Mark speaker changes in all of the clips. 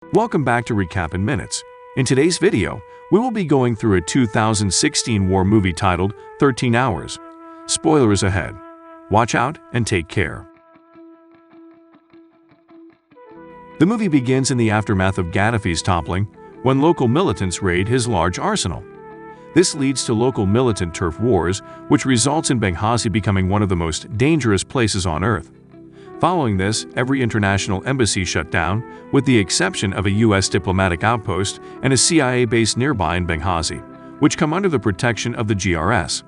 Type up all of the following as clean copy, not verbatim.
Speaker 1: Welcome back to Recap in Minutes. In today's video, we will be going through a 2016 war movie titled 13 Hours. Spoilers ahead. Watch out and take care. The movie begins in the aftermath of Gaddafi's toppling, when local militants raid his large arsenal. This leads to local militant turf wars, which results in Benghazi becoming one of the most dangerous places on earth. Following this, every international embassy shut down, with the exception of a U.S. diplomatic outpost and a CIA base nearby in Benghazi, which come under the protection of the GRS.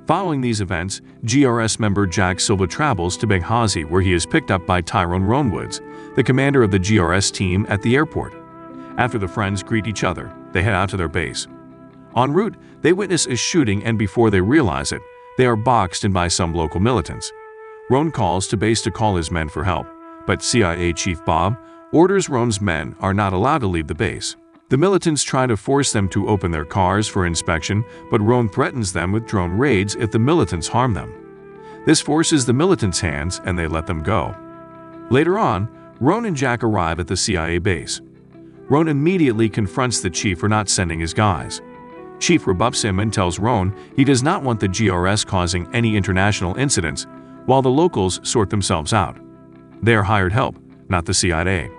Speaker 1: Following these events, GRS member Jack Silva travels to Benghazi, where he is picked up by Tyrone Roanwoods, the commander of the GRS team, at the airport. After the friends greet each other, they head out to their base. En route, they witness a shooting, and before they realize it, they are boxed in by some local militants. Roan calls to base to call his men for help, but CIA Chief Bob orders Roan's men are not allowed to leave the base. The militants try to force them to open their cars for inspection, but Roan threatens them with drone raids if the militants harm them. This forces the militants' hands, and they let them go. Later on, Roan and Jack arrive at the CIA base. Roan immediately confronts the chief for not sending his guys. Chief rebuffs him and tells Roan he does not want the GRS causing any international incidents, while the locals sort themselves out. They are hired help, not the CIA.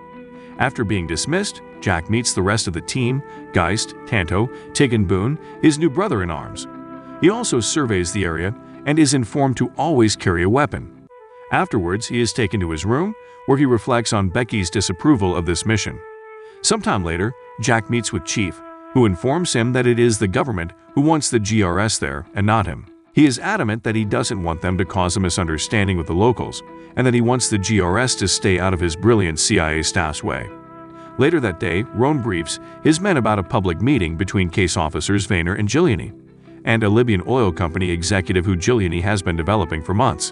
Speaker 1: After being dismissed, Jack meets the rest of the team, Geist, Tanto, Tig and Boone, his new brother-in-arms. He also surveys the area and is informed to always carry a weapon. Afterwards, he is taken to his room, where he reflects on Becky's disapproval of this mission. Sometime later, Jack meets with Chief, who informs him that it is the government who wants the GRS there and not him. He is adamant that he doesn't want them to cause a misunderstanding with the locals, and that he wants the GRS to stay out of his brilliant CIA staff's way. Later that day, Roan briefs his men about a public meeting between case officers Vayner and Giuliani, and a Libyan oil company executive who Giuliani has been developing for months.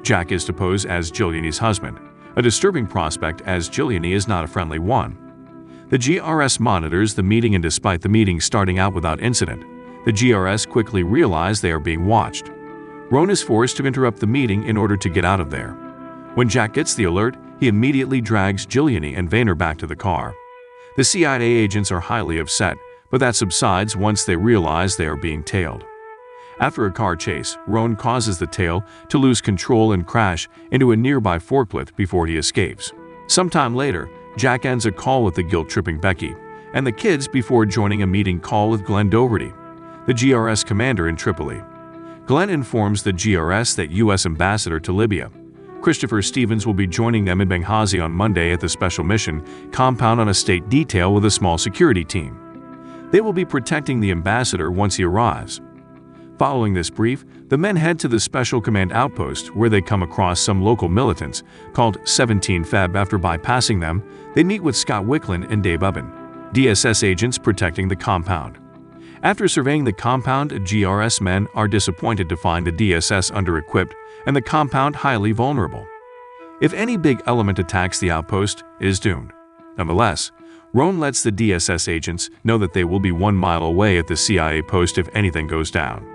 Speaker 1: Jack is to pose as Giuliani's husband, a disturbing prospect as Giuliani is not a friendly one. The GRS monitors the meeting, and despite the meeting starting out without incident, the GRS quickly realize they are being watched. Roan is forced to interrupt the meeting in order to get out of there. When Jack gets the alert, he immediately drags Giuliani and Vayner back to the car. The CIA agents are highly upset, but that subsides once they realize they are being tailed. After a car chase, Roan causes the tail to lose control and crash into a nearby forklift before he escapes. Sometime later, Jack ends a call with the guilt-tripping Becky and the kids before joining a meeting call with Glenn Dougherty, the GRS commander in Tripoli. Glenn informs the GRS that U.S. ambassador to Libya, Christopher Stevens, will be joining them in Benghazi on Monday at the special mission compound on a state detail with a small security team. They will be protecting the ambassador once he arrives. Following this brief, the men head to the Special Command Outpost, where they come across some local militants called 17 Feb. After bypassing them, they meet with Scott Wicklund and Dave Ubben, DSS agents protecting the compound. After surveying the compound, GRS men are disappointed to find the DSS under-equipped and the compound highly vulnerable. If any big element attacks the outpost, it is doomed. Nonetheless, Roan lets the DSS agents know that they will be 1 mile away at the CIA post if anything goes down.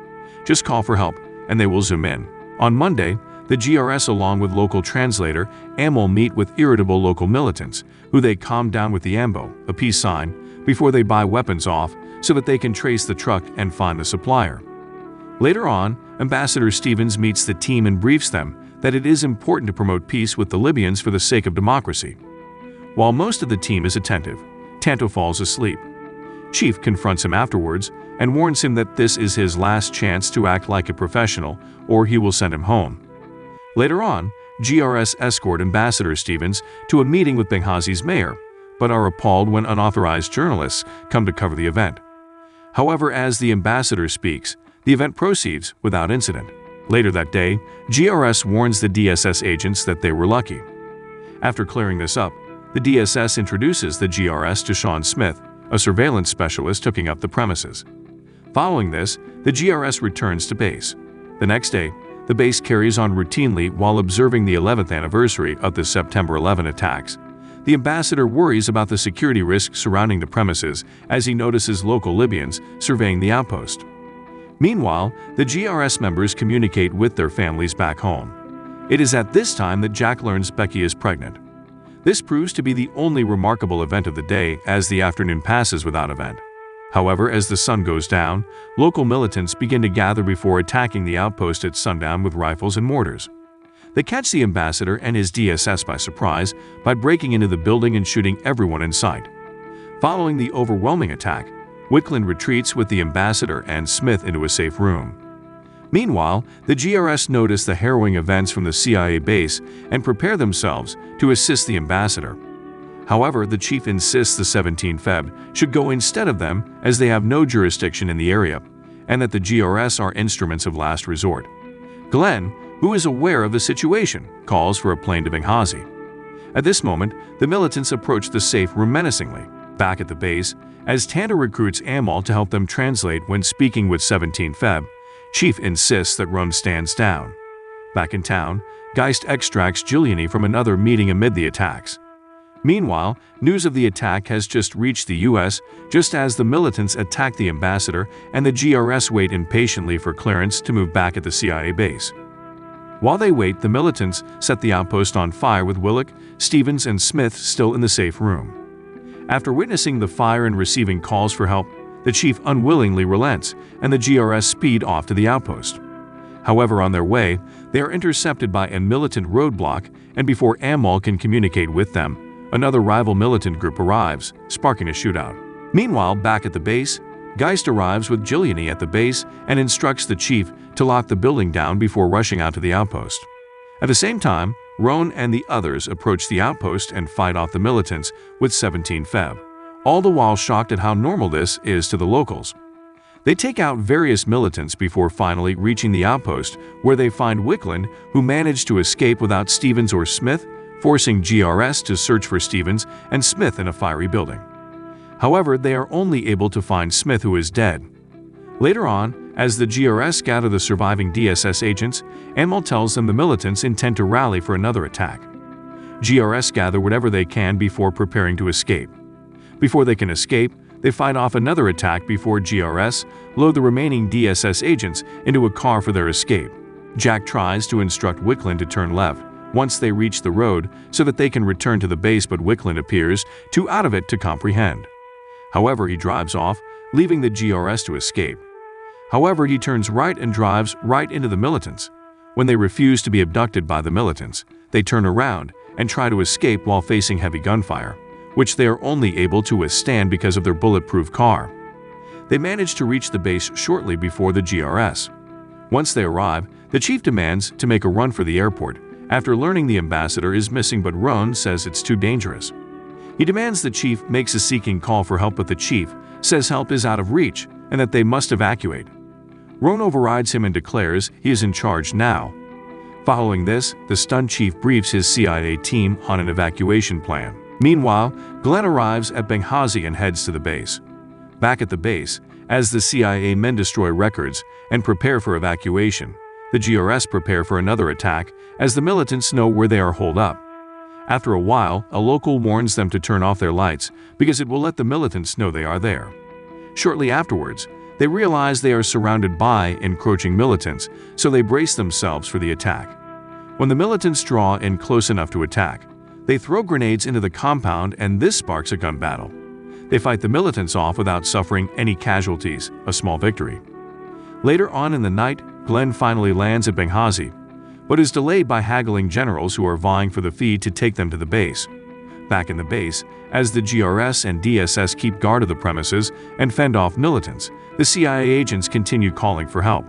Speaker 1: Just call for help, and they will zoom in. On Monday, the GRS along with local translator Amol meet with irritable local militants, who they calm down with the AMBO, a peace sign, before they buy weapons off so that they can trace the truck and find the supplier. Later on, Ambassador Stevens meets the team and briefs them that it is important to promote peace with the Libyans for the sake of democracy. While most of the team is attentive, Tanto falls asleep. Chief confronts him afterwards and warns him that this is his last chance to act like a professional, or he will send him home. Later on, GRS escort Ambassador Stevens to a meeting with Benghazi's mayor, but are appalled when unauthorized journalists come to cover the event. However, as the ambassador speaks, the event proceeds without incident. Later that day, GRS warns the DSS agents that they were lucky. After clearing this up, the DSS introduces the GRS to Sean Smith, a surveillance specialist hooking up the premises. Following this, the GRS returns to base. The next day, the base carries on routinely while observing the 11th anniversary of the September 11 attacks. The ambassador worries about the security risks surrounding the premises as he notices local Libyans surveying the outpost. Meanwhile, the GRS members communicate with their families back home. It is at this time that Jack learns Becky is pregnant. This proves to be the only remarkable event of the day as the afternoon passes without event. However, as the sun goes down, local militants begin to gather before attacking the outpost at sundown with rifles and mortars. They catch the ambassador and his DSS by surprise by breaking into the building and shooting everyone in sight. Following the overwhelming attack, Wickland retreats with the ambassador and Smith into a safe room. Meanwhile, the GRS notice the harrowing events from the CIA base and prepare themselves to assist the ambassador. However, the chief insists the 17 Feb should go instead of them as they have no jurisdiction in the area, and that the GRS are instruments of last resort. Glenn, who is aware of the situation, calls for a plane to Benghazi. At this moment, the militants approach the safe room menacingly. Back at the base, as Tanto recruits Amal to help them translate when speaking with 17 Feb, Chief insists that Roan stands down. Back in town, Geist extracts Giuliani from another meeting amid the attacks. Meanwhile, news of the attack has just reached the U.S. just as the militants attack the ambassador and the GRS wait impatiently for clearance to move back at the CIA base. While they wait, the militants set the outpost on fire with Willock, Stevens, and Smith still in the safe room. After witnessing the fire and receiving calls for help, the chief unwillingly relents and the GRS speed off to the outpost. However, on their way, they are intercepted by a militant roadblock, and before Amal can communicate with them, another rival militant group arrives, sparking a shootout. Meanwhile, back at the base, Geist arrives with Giuliani at the base and instructs the chief to lock the building down before rushing out to the outpost. At the same time, Roan and the others approach the outpost and fight off the militants with 17 Feb, all the while shocked at how normal this is to the locals. They take out various militants before finally reaching the outpost, where they find Wickland, who managed to escape without Stevens or Smith, forcing GRS to search for Stevens and Smith in a fiery building. However, they are only able to find Smith, who is dead. Later on, as the GRS gather the surviving DSS agents, Amal tells them the militants intend to rally for another attack. GRS gather whatever they can before preparing to escape. Before they can escape, they fight off another attack before GRS load the remaining DSS agents into a car for their escape. Jack tries to instruct Wickland to turn left once they reach the road so that they can return to the base, but Wickland appears too out of it to comprehend. However, he drives off, leaving the GRS to escape. However, he turns right and drives right into the militants. When they refuse to be abducted by the militants, they turn around and try to escape while facing heavy gunfire, which they are only able to withstand because of their bulletproof car. They manage to reach the base shortly before the GRS. Once they arrive, the chief demands to make a run for the airport after learning the ambassador is missing, but Roan says it's too dangerous. He demands the chief makes a seeking call for help, but the chief says help is out of reach and that they must evacuate. Roan overrides him and declares he is in charge now. Following this, the stunned chief briefs his CIA team on an evacuation plan. Meanwhile, Glenn arrives at Benghazi and heads to the base. Back at the base, as the CIA men destroy records and prepare for evacuation, the GRS prepare for another attack as the militants know where they are holed up. After a while, a local warns them to turn off their lights because it will let the militants know they are there. Shortly afterwards, they realize they are surrounded by encroaching militants, so they brace themselves for the attack. When the militants draw in close enough to attack, they throw grenades into the compound, and this sparks a gun battle. They fight the militants off without suffering any casualties, a small victory. Later on in the night, Glenn finally lands at Benghazi, but is delayed by haggling generals who are vying for the fee to take them to the base. Back in the base, as the GRS and DSS keep guard of the premises and fend off militants, the CIA agents continue calling for help.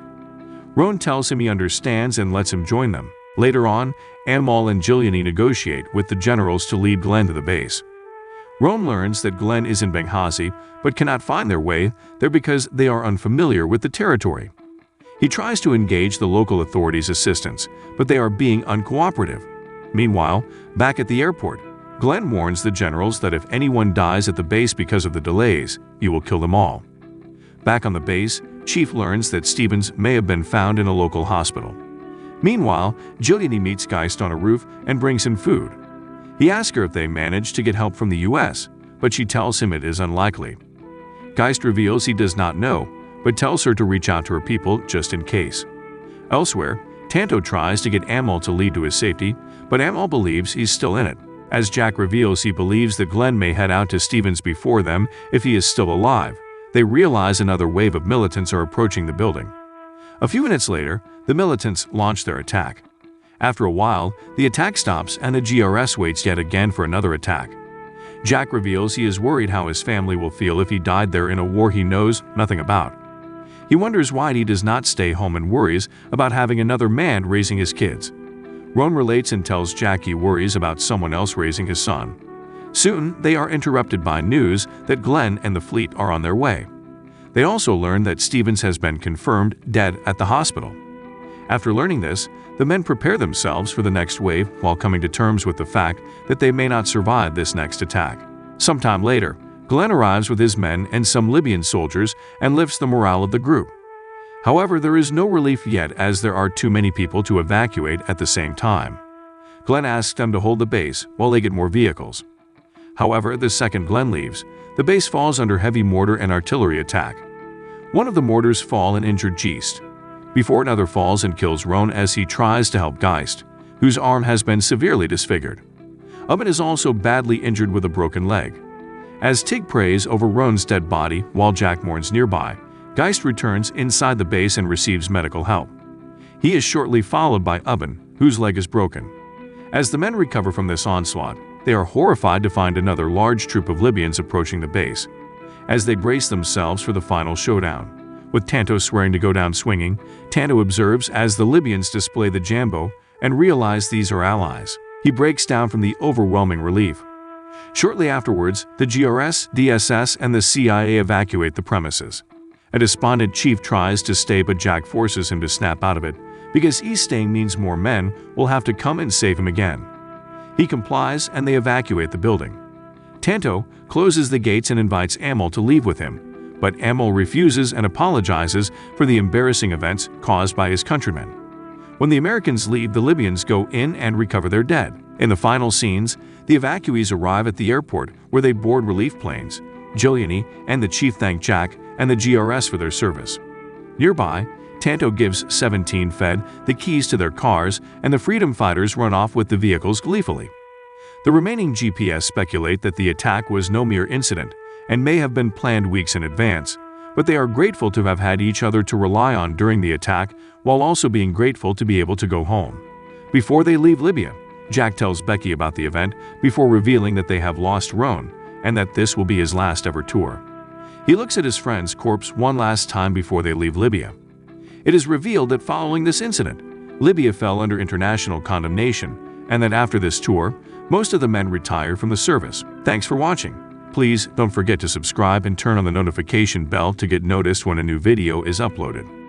Speaker 1: Roan tells him he understands and lets him join them. Later on, Amal and Giuliani negotiate with the generals to lead Glenn to the base. Roan learns that Glenn is in Benghazi but cannot find their way there because they are unfamiliar with the territory. He tries to engage the local authorities' assistance, but they are being uncooperative. Meanwhile, back at the airport, Glenn warns the generals that if anyone dies at the base because of the delays, he will kill them all. Back on the base, Chief learns that Stevens may have been found in a local hospital. Meanwhile, Giuliani meets Geist on a roof and brings him food. He asks her if they managed to get help from the U.S., but she tells him it is unlikely. Geist reveals he does not know, but tells her to reach out to her people just in case. Elsewhere, Tanto tries to get Amal to lead to his safety, but Amal believes he's still in it, As Jack reveals he believes that Glenn may head out to Stevens before them if he is still alive, they realize another wave of militants are approaching the building. A few minutes later, the militants launch their attack. After a while, the attack stops and the GRS waits yet again for another attack. Jack reveals he is worried how his family will feel if he died there in a war he knows nothing about. He wonders why he does not stay home and worries about having another man raising his kids. Roan relates and tells Jack he worries about someone else raising his son. Soon, they are interrupted by news that Glenn and the fleet are on their way. They also learn that Stevens has been confirmed dead at the hospital. After learning this, the men prepare themselves for the next wave while coming to terms with the fact that they may not survive this next attack. Sometime later, Glenn arrives with his men and some Libyan soldiers and lifts the morale of the group. However, there is no relief yet as there are too many people to evacuate at the same time. Glenn asks them to hold the base while they get more vehicles. However, the second Glenn leaves, the base falls under heavy mortar and artillery attack. One of the mortars fall and injured Geist, before another falls and kills Roan as he tries to help Geist, whose arm has been severely disfigured. Ubben is also badly injured with a broken leg. As Tig prays over Roan's dead body while Jack mourns nearby, Geist returns inside the base and receives medical help. He is shortly followed by Ubben, whose leg is broken. As the men recover from this onslaught, they are horrified to find another large troop of Libyans approaching the base. As they brace themselves for the final showdown, with Tanto swearing to go down swinging, Tanto observes as the Libyans display the Jambo and realize these are allies. He breaks down from the overwhelming relief. Shortly afterwards, the GRS, DSS, and the CIA evacuate the premises. A despondent chief tries to stay, but Jack forces him to snap out of it, because he's staying means more men will have to come and save him again. He complies and they evacuate the building. Tanto closes the gates and invites Amel to leave with him, but Amel refuses and apologizes for the embarrassing events caused by his countrymen. When the Americans leave, the Libyans go in and recover their dead. In the final scenes, the evacuees arrive at the airport where they board relief planes. Giuliani and the chief thank Jack and the GRS for their service. Nearby, Tanto gives 17 Fed the keys to their cars and the freedom fighters run off with the vehicles gleefully. The remaining GPS speculate that the attack was no mere incident and may have been planned weeks in advance, but they are grateful to have had each other to rely on during the attack while also being grateful to be able to go home. Before they leave Libya, Jack tells Becky about the event before revealing that they have lost Roan and that this will be his last ever tour. He looks at his friend's corpse one last time before they leave Libya. It is revealed that following this incident, Libya fell under international condemnation and that after this tour, most of the men retire from the service. Thanks for watching. Please don't forget to subscribe and turn on the notification bell to get noticed when a new video is uploaded.